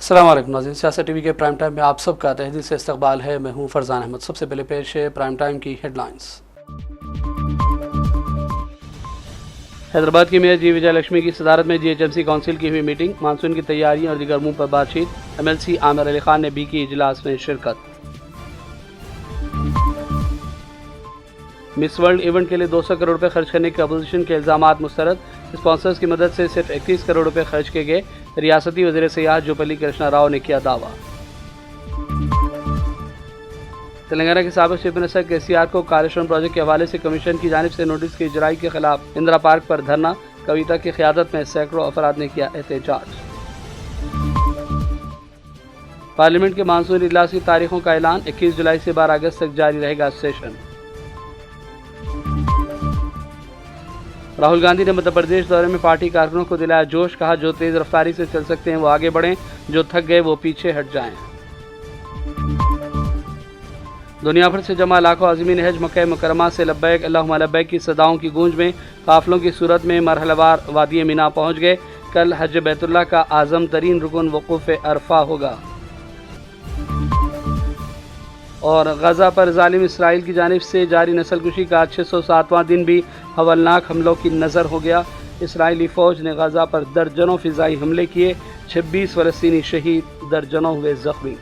अस्सलाम वालेकुम नाज़रीन, सियासत टीवी के प्राइम टाइम में आप सबका तहे दिल से इस्तकबाल है। मैं हूं फरजान अहमद। सबसे पहले पेश है प्राइम टाइम की हेडलाइंस। हैदराबाद की मेयर जी विजय लक्ष्मी की सदारत में जीएचएमसी काउंसिल की हुई मीटिंग, मानसून की तैयारियों और दीगर अमूर पर बातचीत। एमएलसी आमिर अली खान ने भी की इजलास में शिरकत। मिस वर्ल्ड इवेंट के लिए 200 करोड़ रुपए खर्च करने के अपोजिशन के इल्जामात मुस्तरद। स्पॉन्सर्स की मदद से सिर्फ 31 करोड़ रुपए खर्च किए गए। रियासती वज़ीर सियाहत जुब्बल्ली कृष्णा राव ने किया दावा। तेलंगाना के साबिक चीफ मिनिस्टर केसीआर को कालेश्वरम प्रोजेक्ट के हवाले से कमीशन की जानिब से नोटिस की इजराई के खिलाफ इंदिरा पार्क पर धरना। कविता की क़यादत में सैकड़ों अफराद ने किया एहतजाज। पार्लियामेंट के मानसून इजलास की तारीखों का ऐलान, 21 जुलाई से 12 अगस्त तक जारी रहेगा सेशन। राहुल गांधी ने मध्य प्रदेश दौरे में पार्टी कारकुनों को दिलाया जोश, कहा जो तेज रफ्तारी से चल सकते हैं वो आगे बढ़ें, जो थक गए वो पीछे हट जाएं। दुनिया भर से जमा लाखों आज़मीन हज मक्का मुकरमा से लब्बैक अल्लाहुम्मा लब्बैक की सदाओं की गूंज में काफिलों की सूरत में मरहलवार वादी मीना पहुंच गए। कल हज बैतुल्लाह का आज़म तरीन रुकन वक़ूफ़ अरफा होगा। और गजा पर जालिम इसराइल की जानिब से जारी नस्लकुशी का 607वां दिन भी हवलनाक हमलों की नज़र हो गया। इसराइली फ़ौज ने गजा पर दर्जनों फ़िज़ाई हमले किए, 26 फ़लस्तीनी शहीद, दर्जनों हुए ज़ख्मी।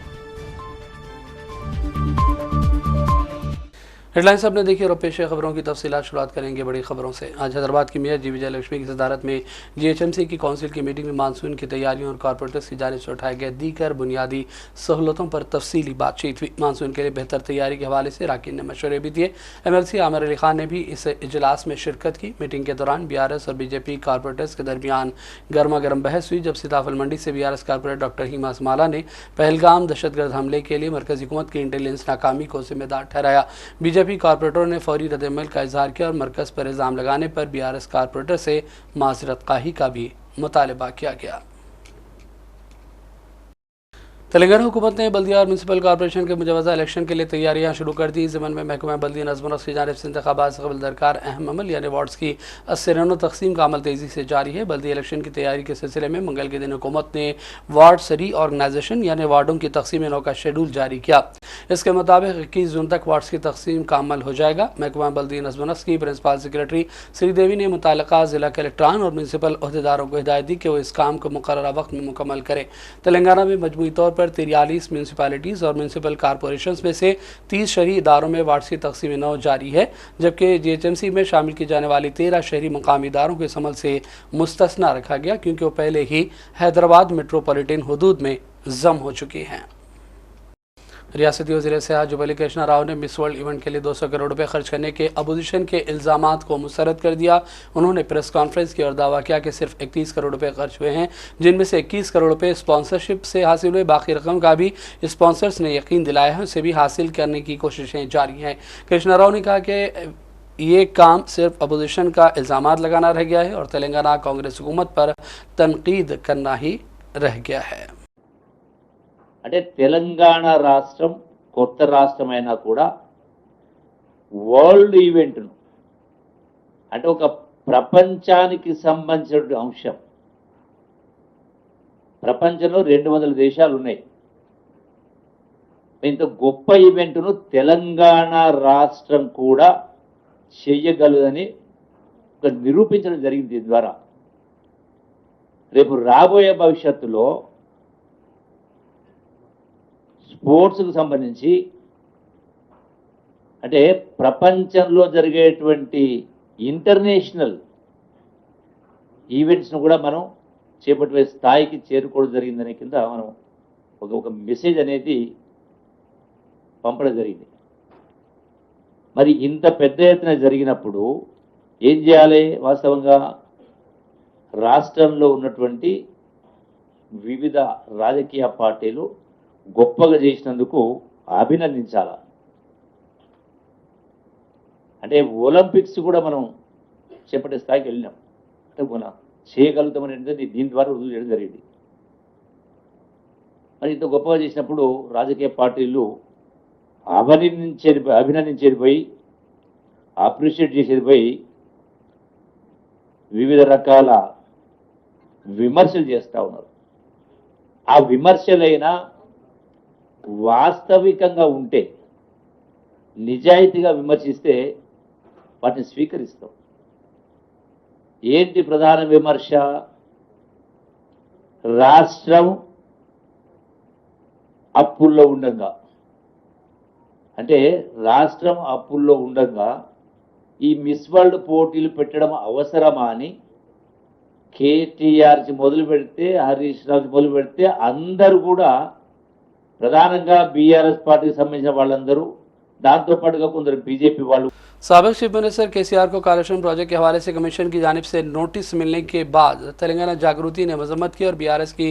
हेडलाइंस आपने देखी और पेश खबरों की तफसीलात शुरुआत करेंगे बड़ी खबरों से। आज हैदराबाद की मेयर जी विजय लक्ष्मी की सदारत में जीएचएमसी की काउंसिल की मीटिंग में मानसून की तैयारियों और कॉरपोरेटर्स की जानिब से उठाए गए दीगर बुनियादी सहूलतों पर तफसीली बातचीत हुई। मानसून के लिए बेहतर तैयारी के हवाले से अरकान ने मशवरे भी दिए। एमएलसी आमिर अली खान ने भी इस इजलास में शिरकत की। मीटिंग के दौरान बीआरएस और बीजेपी कॉरपोरेटर्स के दरमियान गर्मा गर्म बहस हुई, जब सीताफल मंडी से बीआरएस कॉरपोरेटर डॉक्टर हीमा समाला ने पहलगाम दहशतगर्द हमले के लिए मरकजी हुकूमत की इंटेलिजेंस नाकामी को जिम्मेदार ठहराया। बीजेपी कॉरपोरेटरों ने फौरी रद्द-ए-अमल का इजहार किया और मरकज़ पर इल्ज़ाम लगाने पर बीआरएस कॉरपोरेटर से माज़रत ख़ाही का भी मुतालबा किया गया। तेलंगाना हुकूमत ने बल्दिया और म्यूनसिपल कॉर्पोरेशन के मुजवज़ा इलेक्शन के लिए तैयारियां शुरू कर दी। ज़मन में महकमा बल्दिया नज़्म और नस्क़ की जानिब से इंतख़ाबात से क़बल दरकार अहम अमल यानी वार्ड्स की असराना तक़सीम का अमल तेज़ी से जारी है। बल्दिया इलेक्शन की तैयारी के सिलसिले में मंगल के दिन हुकूमत ने वार्ड री ऑर्गनाइजेशन यानी वार्डों की तक़सीम नौ का शेड्यूल जारी किया। इसके मुताबिक 21 जून तक वार्ड्स की तक़सीम का अमल हो जाएगा। महकमा बल्दिया नज़्म और नस्क़ की प्रिंसिपल सेक्रेटरी श्रीदेवी ने मुतल्लिक़ा ज़िला कलेक्टरान और म्यूनसिपल अहदेदारों को हिदायत दी कि वो इस काम को मुक़र्ररा वक्त में मुकम्मल करें। तेलंगाना में मजमूई तौर पर 43 म्यूनसिपैलिटीज़ और म्यूनसिपल कॉरपोरेशंस में से 30 शहरी इदारों में वार्ड्स की तक़सीम नौ जारी है, जबकि जीएचएमसी में शामिल की जाने वाली 13 शहरी मकामी इदारों को इस अमल से मुस्तस्ना रखा गया, क्योंकि वो पहले ही हैदराबाद मेट्रोपॉलिटन हुदूद में ज़म हो चुकी हैं। रियासती वज़ीर सियाहत जुब्बल्ली कृष्णा राव ने मिस वर्ल्ड इवेंट के लिए 200 करोड़ रुपए खर्च करने के अपोजिशन के इल्ज़ामात को मुस्तरद कर दिया। उन्होंने प्रेस कॉन्फ्रेंस की और दावा किया कि सिर्फ 31 करोड़ रुपए खर्च हुए हैं, जिनमें से 21 करोड़ रुपए स्पॉन्सरशिप से हासिल हुए। बाकी रकम का भी स्पॉन्सर्स ने यकीन दिलाया है, उसे भी हासिल करने की कोशिशें जारी हैं। कृष्णा राव ने कहा कि ये काम सिर्फ अपोजिशन का इल्ज़ामात लगाना रह गया है और तेलंगाना कांग्रेस हुकूमत पर तनकीद करना ही रह गया है। అంటే తెలంగాణ రాష్ట్రం కొత్త రాష్ట్రమైనా కూడా వరల్డ్ ఈవెంట్ను అంటే ఒక ప్రపంచానికి సంబంధించిన అంశం, ప్రపంచంలో 200 దేశాలు ఉన్నాయి. ఇంత గొప్ప ఈవెంట్ను తెలంగాణ రాష్ట్రం కూడా చేయగలదని నిరూపించడం జరిగింది. దీని ద్వారా రేపు రాబోయే భవిష్యత్తులో స్పోర్ట్స్కు సంబంధించి అంటే ప్రపంచంలో జరిగేటువంటి ఇంటర్నేషనల్ ఈవెంట్స్ను కూడా మనం చేపట్టే స్థాయికి చేరుకోవడం జరిగిందనే కింద మనం ఒక మెసేజ్ అనేది పంపడం జరిగింది. మరి ఇంత పెద్ద ఎత్తున జరిగినప్పుడు ఏం చేయాలి? వాస్తవంగా రాష్ట్రంలో ఉన్నటువంటి వివిధ రాజకీయ పార్టీలు గొప్పగా చేసినందుకు అభినందించాల. అంటే ఒలింపిక్స్ కూడా మనం చేపట్టే స్థాయికి వెళ్ళినాం, అంటే మనం చేయగలుగుతామనేది దీని ద్వారా రుజువు చేయడం జరిగింది. మరి ఇంత గొప్పగా చేసినప్పుడు రాజకీయ పార్టీలు అభినందించేది పోయి అప్రిషియేట్ చేసేది పోయి వివిధ రకాల విమర్శలు చేస్తూ ఉన్నారు. ఆ విమర్శలైనా వాస్తవికంగా ఉంటే, నిజాయితీగా విమర్శిస్తే వాటిని స్వీకరిస్తాం. ఏంటి ప్రధాన విమర్శ? రాష్ట్రం అప్పుల్లో ఉండగా, అంటే రాష్ట్రం అప్పుల్లో ఉండగా ఈ మిస్ వరల్డ్ పోటీలు పెట్టడం అవసరమా అని కేటీఆర్ మొదలు పెడితే, హరీష్ రావు మొదలు పెడితే అందరూ కూడా, ప్రధానంగా బీఆర్ఎస్ పార్టీకి సంబంధించిన వాళ్ళందరూ, దాంతో పాటుగా కొందరు బీజేపీ వాళ్ళు. साबिक चीफ मिनिस्टर केसीआर को कालेश्वरम प्रोजेक्ट के हवाले से कमीशन की जानिब से नोटिस मिलने के बाद तेलंगाना जागृति ने मजम्मत की और बीआरएस की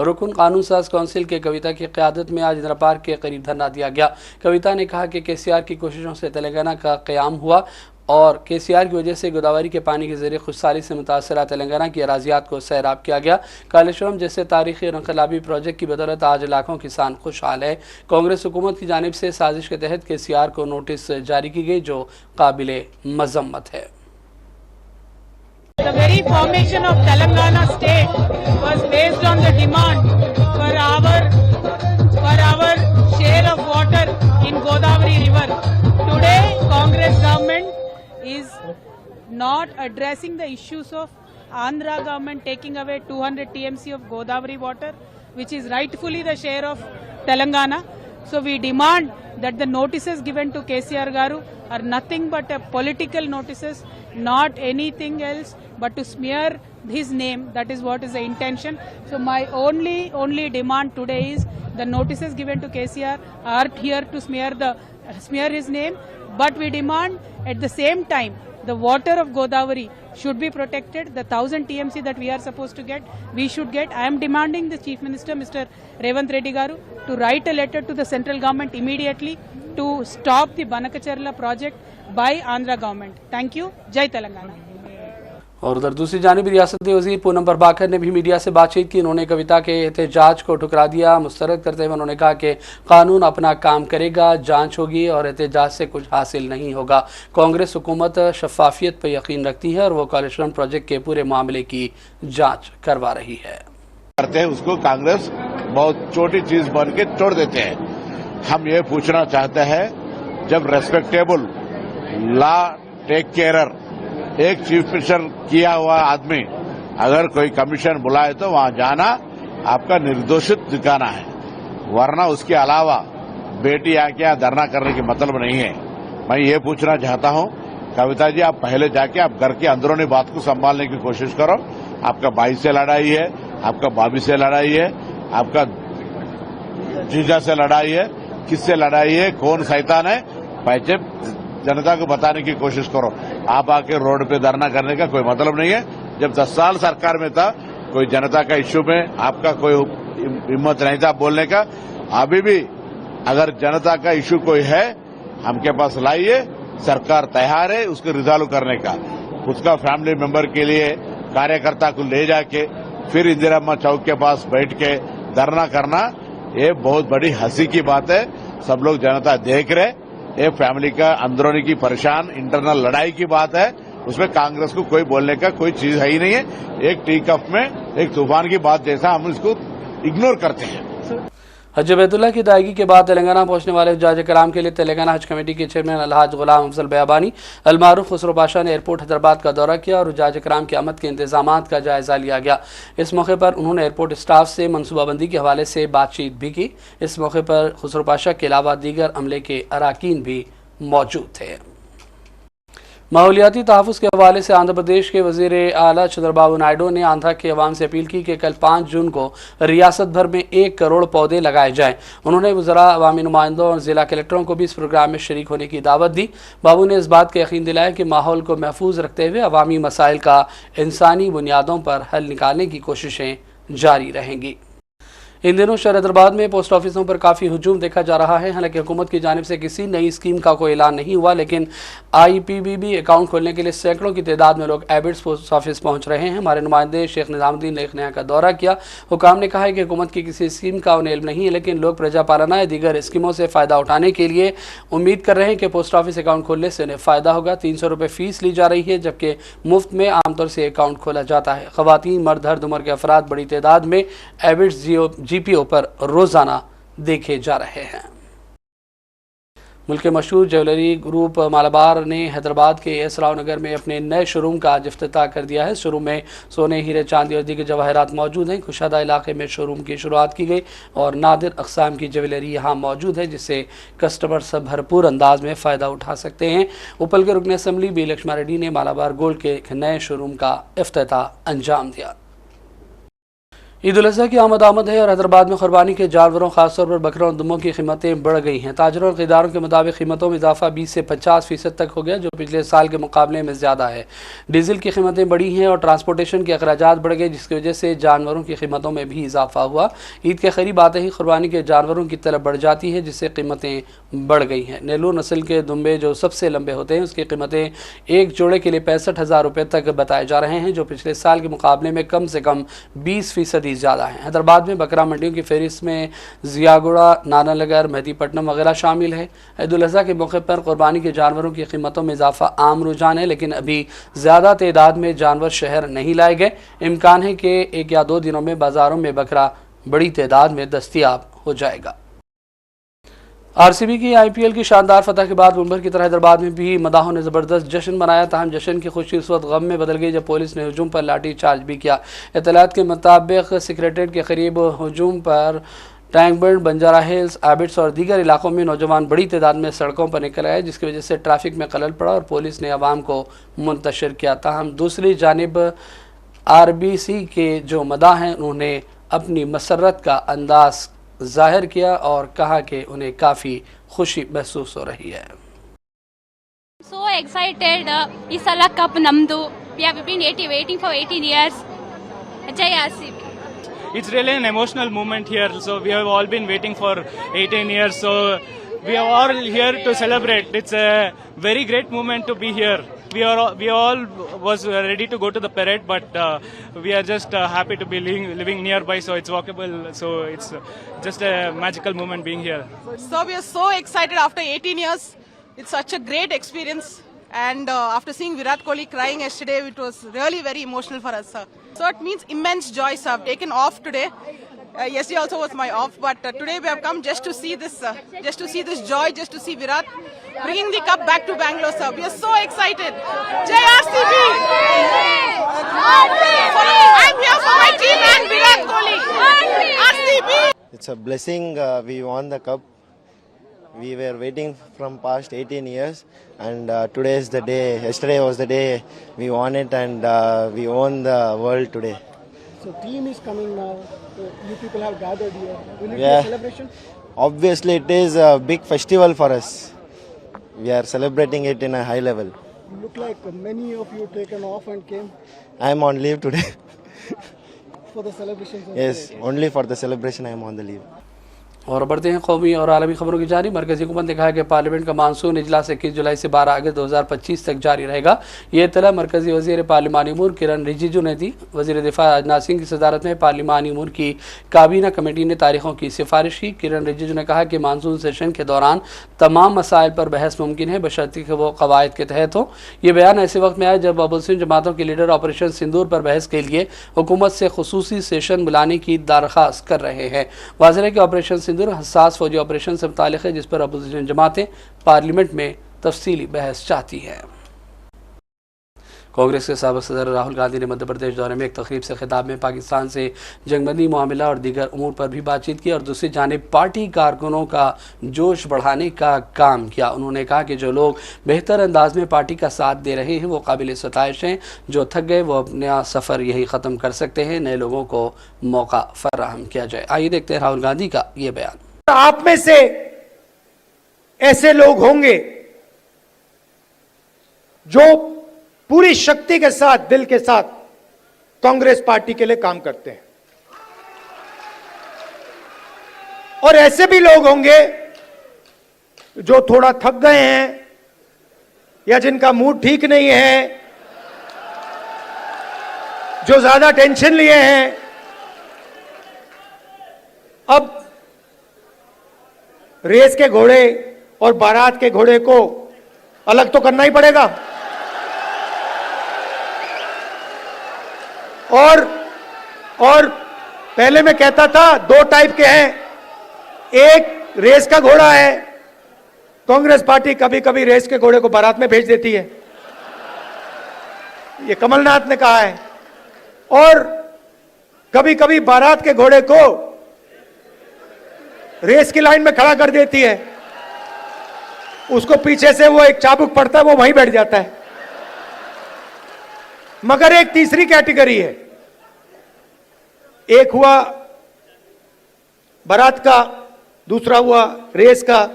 रुकन कानून साज काउंसिल के कविता की क़यादत में आज इंदिरा पार्क के करीब धरना दिया गया। कविता ने कहा कि केसीआर की कोशिशों से तेलंगाना का क़याम हुआ और केसीआर की वजह से गोदावरी के पानी के जरिए खुशहाली से मुतासरा तेलंगाना की अराजियात को सैराब किया गया। कालेश्वरम जैसे तारीखी और इनकलाबी प्रोजेक्ट की बदौलत आज लाखों किसान खुशहाल है। कांग्रेस हुकूमत की जानिब से साजिश के तहत केसीआर को नोटिस जारी की गई, जो काबिले मजम्मत है। The very formation of Telangana state was based on the demand for our share of water in Godavari river. Today, Congress government is not addressing the issues of Andhra government taking away 200 TMC of Godavari water, which is rightfully the share of Telangana. So we demand that the notices given to KCR Garu are nothing but a political notices, not anything else but to smear his name. That is what is the intention. So my only demand today is the notices given to KCR are here to smear his name, but we demand at the same time the water of Godavari should be protected. The 1000 TMC that we are supposed to get, we should get. I am demanding the Chief Minister, Mr. Revanth Reddy Garu, to write a letter to the central government immediately to stop the Banakacharla project by Andhra government. Thank you. Jai Telangana. और उधर दूसरी जानिब रियासती वज़ीर पूनम प्रभाकर ने भी media से बातचीत की। उन्होंने कविता के एहतजाज को ठुकरा दिया। मुस्तरद करते हुए उन्होंने कहा कि कानून अपना काम करेगा, जांच होगी और एहतजाज से कुछ हासिल नहीं होगा। कांग्रेस हुकूमत शफाफियत पर यकीन रखती है और वो कालेश्वरम प्रोजेक्ट के पूरे मामले की जाँच करवा रही है। करते हैं उसको कांग्रेस बहुत छोटी चीज बन के छोड़ देते हैं। हम ये पूछना चाहते हैं, जब रेस्पेक्टेबल लॉ टेक केयरर एक चीफ मिनिस्टर किया हुआ आदमी अगर कोई कमीशन बुलाए तो वहां जाना, आपका निर्दोषित दिखाना है, वरना उसके अलावा बेटी आके यहाँ धरना करने की मतलब नहीं है। मैं ये पूछना चाहता हूँ, कविता जी आप पहले जाके आप घर के अंदरूनी बात को संभालने की कोशिश करो। आपका भाई से लड़ाई है, आपका भाभी से लड़ाई है, आपका जीजा से लड़ाई है, किससे लड़ाई है, कौन शैतान है, पहले जनता को बताने की कोशिश करो। आप आके रोड पे धरना करने का कोई मतलब नहीं है। जब 10 साल सरकार में था, कोई जनता का इश्यू में आपका कोई हिम्मत नहीं था बोलने का। अभी भी अगर जनता का इश्यू कोई है, हमके पास लाइए, सरकार तैयार है उसको रिजॉल्व करने का। उसका फैमिली मेंबर के लिए कार्यकर्ता को ले जाके फिर इंदिरा अम्मा चौक के पास बैठ के धरना करना, ये बहुत बड़ी हंसी की बात है। सब लोग जनता देख रहे, ये फैमिली का अंदरूनी की परेशान इंटरनल लड़ाई की बात है, उसमें कांग्रेस को कोई बोलने का कोई चीज है ही नहीं है। एक टी कप में एक तूफान की बात जैसा हम इसको इग्नोर करते हैं। हज बैतुल्लाह की अदायगी के बाद तेलंगाना पहुंचने वाले हुज्जाज कराम के लिए तेलंगाना हज कमेटी के चेयरमैन अलहाज गुलाम अफजल बयाबानी अलमारूफ खुसरो पाशा ने एयरपोर्ट हैदराबाद का दौरा किया और हुज्जाज कराम की आमद के इंतजाम का जायजा लिया गया। इस मौके पर उन्होंने एयरपोर्ट स्टाफ से मनसूबाबंदी के हवाले से बातचीत भी की। इस मौके पर खुसरो पाशा के अलावा दीगर अमले के अराकीन भी मौजूद थे। माहौलियाती तहफ़्फ़ुज़ के हवाले से आंध्र प्रदेश के वज़ीर आला चंद्रबाबू नायडू ने आंध्रा के अवाम से अपील की कि कल 5 जून को रियासत भर में 1 करोड़ पौधे लगाए जाएं। उन्होंने वज़रा, अवामी नुमाइंदों और ज़िला कलेक्टरों को भी इस प्रोग्राम में शरीक होने की दावत दी। बाबू ने इस बात का यकीन दिलाया कि माहौल को महफूज रखते हुए अवामी मसाइल का इंसानी बुनियादों पर हल निकालने की कोशिशें जारी रहेंगी। इन दिनों शहर हैदराबाद में पोस्ट ऑफिसों पर काफ़ी हुजूम देखा जा रहा है। हालांकि हुकूमत की जानिब से किसी नई स्कीम का कोई ऐलान नहीं हुआ, लेकिन IPBB अकाउंट खोलने के लिए सैकड़ों की तादाद में लोग एबिट्स पोस्ट ऑफिस पहुंच रहे हैं। हमारे नुमाइंदे शेख निजामुद्दीन ने एक नया का दौरा किया। हुकाम ने कहा है कि हुकूमत की किसी स्कीम का उन्हें इल्म नहीं है, लेकिन लोग प्रजा पालना या दीगर स्कीमों से फ़ायदा उठाने के लिए उम्मीद कर रहे हैं कि पोस्ट ऑफिस अकाउंट खोलने से उन्हें फ़ायदा होगा। 300 रुपये फ़ीस ली जा रही है, जबकि मुफ्त में आमतौर से अकाउंट खोला जाता है। ख़वातीन, मर्द, हर उम्र के अफराद बड़ी तादाद में एबिट्स GPO पर रोजाना देखे जा रहे हैं। मुल्क के मशहूर ज्वेलरी ग्रुप मालाबार ने हैदराबाद के एस राव नगर में अपने नए शोरूम का आज इफ्तिताह कर दिया है। शोरूम में सोने, हीरे, चांदी और दीगर जवाहरात मौजूद हैं। कुशादा इलाके में शोरूम की शुरुआत की गई और नादिर अक़साम की ज्वेलरी यहाँ मौजूद है, जिससे कस्टमर्स भरपूर अंदाज में फ़ायदा उठा सकते हैं। उपल के रुकन असम्बली बी लक्ष्मण रेड्डी ने मालाबार गोल्ड के एक नए शोरूम का इफ्तिताह अंजाम दिया। ईद उल अज़हा की आमद है और हैदराबाद में कुर्बानी के जानवरों खासतौर पर बकरों और दुम्बों की कीमतें बढ़ गई हैं। ताजरों और खरीदारों के मुताबिक कीमतों में इजाफा 20 से 50% तक हो गया, जो पिछले साल के मुकाबले में ज़्यादा है। डीजल की कीमतें बढ़ी हैं और ट्रांसपोर्टेशन के अखराजात बढ़ गए, जिसकी वजह से जानवरों की कीमतों में भी इजाफा हुआ। ईद के करीब आते ही कुर्बानी के जानवरों की तलब बढ़ जाती है, जिससे कीमतें बढ़ गई हैं। नेलोर नस्ल के दुम्बे जो सबसे लंबे होते हैं, उसकी कीमतें एक जोड़े के लिए 65,000 रुपये तक बताए जा रहे हैं, जो पिछले साल के मुकाबले में कम से कम 20% ज़्यादा है। हैदराबाद में बकरा मंडियों की फहरिस्त में जियागुड़ा, नानानगर, मेहदीपट्टनम वगैरह शामिल है। ईद उल अज़हा के मौके पर कुर्बानी के जानवरों की कीमतों में इजाफा आम रुझान है, लेकिन अभी ज़्यादा तादाद में जानवर शहर नहीं लाए गए। इम्कान है कि 1 या 2 दिनों में बाज़ारों में बकरा बड़ी तादाद में दस्तयाब हो जाएगा। RCB की IPL की शानदार फतह के बाद मुंबई की तरह हैदराबाद में भी मदाहों ने ज़बरदस्त जश्न मनाया। ताहम जश्न की खुशी उस वक्त गम में बदल गई जब पुलिस ने हजूम पर लाठी चार्ज भी किया। इत्तलात के मुताबिक सेक्रेटरीट के करीब हजूम पर टैंक बंड, बंजारा हिल्स, एबिट्स और दीगर इलाकों में नौजवान बड़ी तादाद में सड़कों पर निकल आए, जिसकी वजह से ट्रैफिक में खलल पड़ा और पुलिस ने अवाम को मुंतशिर किया। ताहम दूसरी जानिब RBC के जो मदाह हैं, उन्होंने अपनी मसरत का अंदाज जाहिर किया और कहा कि उन्हें काफ़ी खुशी महसूस हो रही है। So excited! Isala Cup Namdu. We have been waiting for 18 years. Jai RCB. It's really an emotional moment here. So we have all been waiting for 18 years. So we are all here to celebrate. It's a very great moment to be here. We all was ready to go to the parade, but we are just happy to be living nearby, so it's walkable. So it's just a magical moment being here. So we are so excited after 18 years. It's such a great experience. And after seeing Virat Kohli crying yesterday, it was really very emotional for us, sir. So it means immense joy, sir. I've taken off today. Yesterday also was my off, but today we have come just to see this joy, just to see Virat bringing the cup back to Bangalore, sir. We are so excited. Jai RCB! I'm here for my team and Virat Kohli. RCB! It's a blessing. We won the cup. We were waiting from past 18 years, and today is the day. Yesterday was the day we won it, and we won the world today. So team is coming now. So you people have gathered here. Will it be Yeah. a celebration? Obviously, it is a big festival for us. We are celebrating it in a high level. You look like many of you taken off and came I am on leave today. for the celebrations. of Yes, today. only for the celebration I am on the leave. और बढ़ते हैं कौमी और आलमी खबरों की जानिब। मरकजी हुकूमत ने कहा कि पार्लियामेंट का मानसून इजलास 21 जुलाई से 12 अगस्त 2025 तक जारी रहेगा। ये इत्तला मरकजी वजीर पार्लिमानी अमूर किरण रिजिजू ने दी। वजीर दिफा राजनाथ सिंह की सदारत में पार्लिमानी अमूर की काबीना कमेटी ने तारीखों की सिफारिश की। किरण रिजिजू ने कहा कि मानसून सेशन के दौरान तमाम मसाइल पर बहस मुमकिन है, बशर्ते कि वो कवायद के तहत हो। ये बयान ऐसे वक्त में आया जब अपोजिशन जमातों के लीडर ऑपरेशन सिंदूर पर बहस के लिए हुकूमत से खुसूसी सेशन बुलाने की दरख्वास्त कर रहे हैं। वाज़ेह है कि ऑपरेशन सिंदूर हसास फौजी ऑपरेशन से मुतालिक है, जिस पर अपोजिशन जमातें पार्लियामेंट में तफसीली बहस चाहती हैं। कांग्रेस के साबिक़ सदर राहुल गांधी ने मध्य प्रदेश दौरे में एक तकरीब से खिताब में पाकिस्तान से जंगबंदी मामला और दीगर उमूर पर भी बातचीत की और दूसरी जानिब पार्टी कारकुनों का जोश बढ़ाने का काम किया। उन्होंने कहा कि जो लोग बेहतर अंदाज में पार्टी का साथ दे रहे हैं वो काबिल सताइश हैं, जो थक गए वो अपना सफ़र यही ख़त्म कर सकते हैं, नए लोगों को मौका फराहम किया जाए। आइए देखते हैं राहुल गांधी का ये बयान। आप में से ऐसे लोग होंगे जो पूरी शक्ति के साथ, दिल के साथ कांग्रेस पार्टी के लिए काम करते हैं, और ऐसे भी लोग होंगे जो थोड़ा थक गए हैं या जिनका मूड ठीक नहीं है, जो ज्यादा टेंशन लिए हैं। अब रेस के घोड़े और बारात के घोड़े को अलग तो करना ही पड़ेगा, और पहले मैं कहता था 2 टाइप के हैं, एक रेस का घोड़ा है, कांग्रेस पार्टी कभी कभी रेस के घोड़े को बारात में भेज देती है, ये कमलनाथ ने कहा है, और कभी कभी बारात के घोड़े को रेस की लाइन में खड़ा कर देती है, उसको पीछे से वो एक चाबुक पड़ता है, वो वहीं बैठ जाता है। मगर एक तीसरी कैटेगरी है, एक हुआ बारात का, दूसरा हुआ रेस का,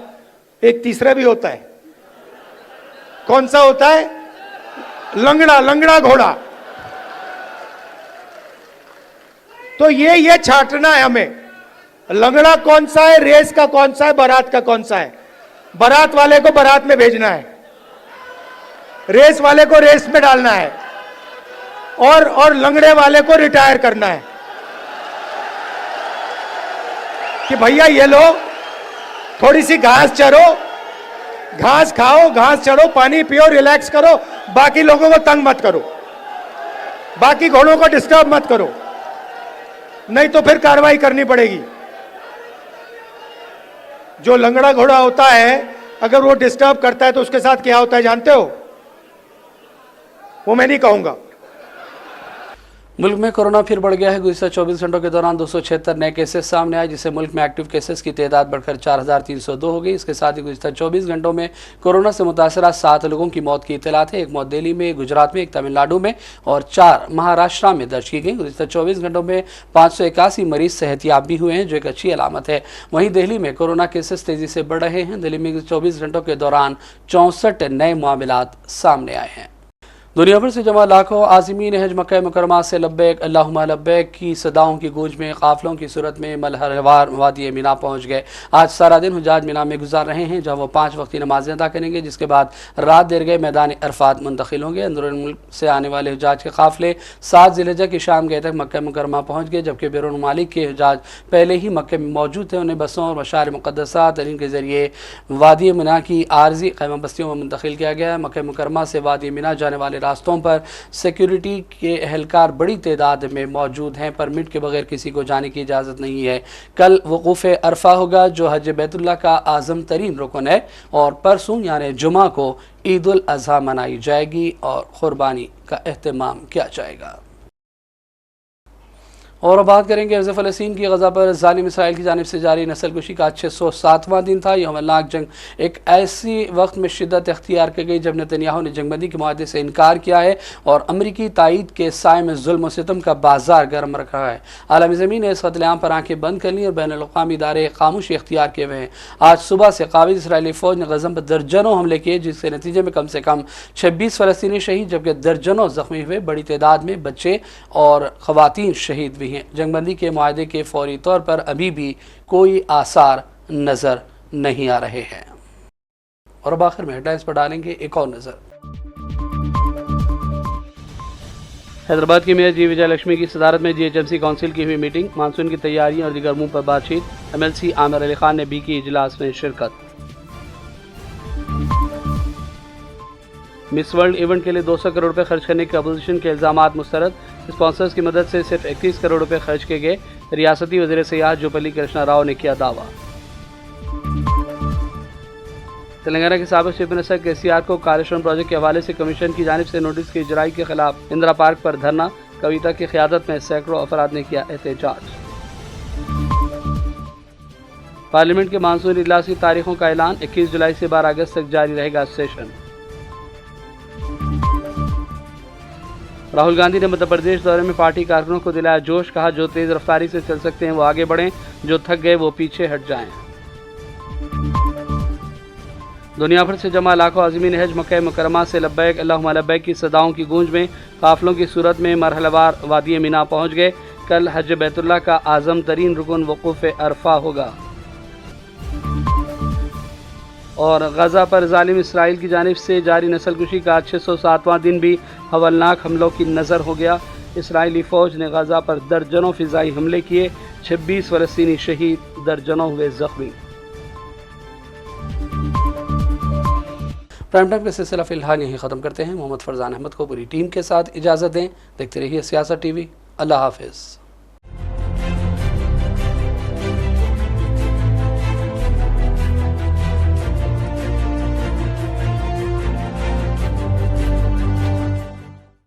एक तीसरा भी होता है। कौन सा होता है? लंगड़ा घोड़ा। तो ये छांटना है हमें, लंगड़ा कौन सा है, रेस का कौन सा है, बारात का कौन सा है। बारात वाले को बारात में भेजना है, रेस वाले को रेस में डालना है, और लंगड़े वाले को रिटायर करना है कि भैया ये लो, थोड़ी सी घास चरो, घास खाओ, घास चढ़ो, पानी पियो, रिलैक्स करो, बाकी लोगों को तंग मत करो, बाकी घोड़ों को डिस्टर्ब मत करो, नहीं तो फिर कार्रवाई करनी पड़ेगी। जो लंगड़ा घोड़ा होता है, अगर वो डिस्टर्ब करता है तो उसके साथ क्या होता है जानते हो? वो मैं नहीं कहूंगा। मुल्क में कोरोना फिर बढ़ गया है। गुज़िश्ता 24 घंटों के दौरान 276 नए केसेस सामने आए, जिससे मुल्क में एक्टिव केसेस की तादाद बढ़कर 4302 हो गई। इसके साथ ही गुज़िश्ता 24 घंटों में कोरोना से मुतासरा 7 लोगों की मौत की इत्तलात है। एक मौत दिल्ली में, एक गुजरात में, एक तमिलनाडु में और 4 महाराष्ट्र में दर्ज की गई। गुज़िश्ता 24 घंटों में 581 मरीज सेहतियाब भी हुए हैं, जो एक अच्छी अलामत है। वहीं दिल्ली में कोरोना केसेस तेजी से बढ़ रहे हैं। दिल्ली में 24 घंटों के दौरान 64 नए मामलात सामने आए हैं। दुनिया भर से जमा लाखों आज़मीन हज मक्का मुकरमा से लब्बैक अल्लाहुम्मा लब्बैक की सदाओं की गूंज में काफ़िलों की सूरत में मलहरवार वादी मीना पहुँच गए। आज सारा दिन हुज्जाज मीना में गुजार रहे हैं, जहाँ वो 5 वक्ती नमाज़ें अदा करेंगे, जिसके बाद रात देर गए मैदान अरफात मुंतकिल होंगे। अंदरून मुल्क से आने वाले हुज्जाज के काफ़िले 7 ज़िलहिज्जा की शाम गए तक मक्का मुकरमा पहुँच गए, जबकि बैरून ममालिक के हुज्जाज पहले ही मक्के में मौजूद थे। उन्हें बसों और मशार मुक़द्दसात इनके ज़रिए वादी मीना की आर्जी ख़ैमा बस्तियों में मुंतकिल किया गया है। मक्का मुकरमा से वादी मीना जाने वाले रास्तों पर सिक्योरिटी के एहलकार बड़ी तादाद में मौजूद हैं। परमिट के बगैर किसी को जाने की इजाज़त नहीं है। कल वक़ूफ़ अरफा होगा, जो हज बैतुल्लाह का आज़म तरीन रुकन है, और परसों यानी जुमा को ईद उल अज़हा मनाई जाएगी और क़ुरबानी का एहतमाम किया जाएगा। और अब बात करेंगे अर्ज़ फ़लस्तीन की। गज़ा पर ज़ालिम इसराइल की जानिब से जारी नस्लकुशी का 607वां दिन था। यह अमलनाक जंग एक ऐसी वक्त में शिद्दत अख्तियार की गई जब नेतन्याहू ने जंगबंदी के मुआहदे से इनकार किया है और अमरीकी तायीद के साए में जुल्म और सितम का बाजार गर्म रखा है। आलमी ज़मीन ने इस क़त्ल-ए-आम पर आँखें बंद कर ली और बैनुल अक़वामी इदारे खामोशी अख्तियार किए हुए हैं। आज सुबह से काबिज़ इसराइली फ़ौज ने गज़ा पर दर्जनों हमले किए, जिसके नतीजे में कम से कम 26 फ़लस्तीनी शहीद जबकि दर्जनों ज़ख्मी हुए। बड़ी तादाद में बच्चे और ख़वातीन शहीद भी हैं। जंगबंदी के मुआहदे के फौरी तौर पर अभी भी कोई आसार नज़र नहीं आ रहे हैं। और अब आखिर में हेडलाइंस पर डालेंगे एक और नज़र। हैदराबाद की मेयर जी विजय लक्ष्मी की सदारत में GHMC काउंसिल की हुई मीटिंग, मानसून की तैयारियों और दीगर अमूर पर बातचीत। MLC आमिर अली खान ने भी की इजलास में शिरकत। मिस वर्ल्ड इवेंट के लिए 200 करोड़ रुपए खर्च करने के अपोजिशन के इल्ज़ामात मुस्तरद। स्पॉन्सर्स की मदद से सिर्फ 31 करोड़ रुपए खर्च किए गए। रियासती वज़ीर सियाहत जुब्बल्ली कृष्णा राव ने किया दावा। तेलंगाना के साबिक़ चीफ मिनिस्टर KCR को कालेश्वरम प्रोजेक्ट के हवाले से कमीशन की जानिब से नोटिस की इजराई के खिलाफ इंदिरा पार्क पर धरना। कविता की क़यादत में सैकड़ों अफराद ने किया एहतजाज। पार्लियामेंट के मानसून इजलास की तारीखों का ऐलान। 21 जुलाई से 12 अगस्त तक जारी रहेगा सेशन। राहुल गांधी ने मध्य प्रदेश दौरे में पार्टी कारकुनों को दिलाया जोश। कहा, जो तेज रफ्तारी से चल सकते हैं वो आगे बढ़ें, जो थक गए वो पीछे हट जाएं। दुनिया भर से जमा लाखों आज़मीन हज मक्का मुकरमा से लब्बैक अल्लाहुम्मा लब्बैक की सदाओं की गूंज में काफिलों की सूरत में मरहलवार वादी मीना पहुँच गए। कल हज बैतुल्लाह का आज़म तरीन रुकन वक़ूफ़ अरफा होगा। और गज़ा पर ज़ालिम इसराइल की जानिब से जारी नस्लकुशी का 607वां दिन भी हवलनाक हमलों की नज़र हो गया। इसराइली फ़ौज ने गज़ा पर दर्जनों फ़िज़ाई हमले किए। 26 फ़लस्तीनी शहीद, दर्जनों हुए ज़ख्मी। प्राइम टाइम का सिलसिला फ़िलहाल यहीं ख़त्म करते हैं। मोहम्मद फरजान अहमद को पूरी टीम के साथ इजाज़त दें। देखते रहिए सियासत TV। अल्लाह हाफ़िज़।